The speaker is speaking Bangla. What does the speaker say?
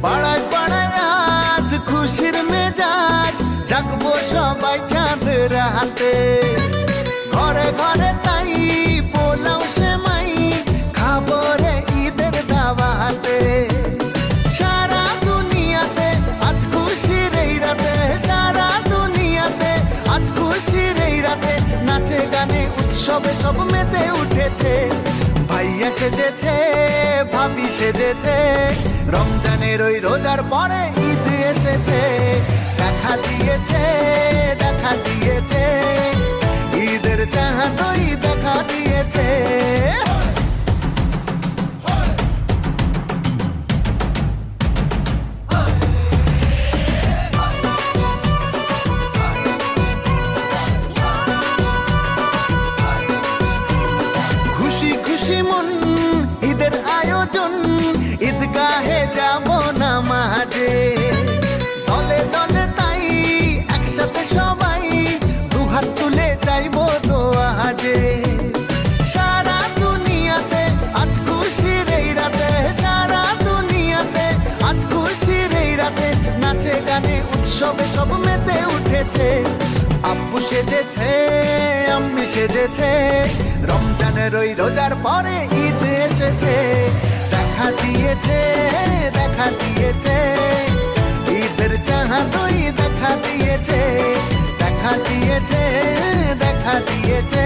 পাড়ায় পাড়ায় আজ খুশির মেজাজ, জাগবো সবাই চাঁদের হাতে। ঘরে ঘরে তাই পোলাও সেমাই, খাবো রে ঈদের দাওয়াতে। সারা দুনিয়াতে আজ খুশির এই রাতে, সারা দুনিয়াতে আজ খুশির এই রাতে। নাচে গানে উৎসবে সব মেতে উঠেছে, ভাইয়া সেজেছে ভাবি সেজেছে, রমজানের ওই রোজার পরে ঈদ এসেছে। দেখা দিয়েছে দেখা দিয়েছে, ঈদের চাঁদই দেখা দিয়েছে। খুশি খুশি মন ঈদের আয়োজন, ঈদগাহে যাব নামাজে। দলে দলে তাই একসাথে সবাই দুহাত তুলে যাইব দোয়াজে। সারা দুনিয়াতে আজ খুশির এই রাতে, সারা দুনিয়াতে আজ খুশির এই রাতে। নাচে গানে উৎসবে সব মেতে উঠেছে, আব্বু সেজেছে আম্মি সেজেছে, রমজানের ওই রোজার পরে ঈদ এসেছে। দেখা দিয়েছে দেখা দিয়েছে, ঈদের চাঁদই দেখা দিয়েছে। দেখা দিয়েছে দেখা দিয়েছে।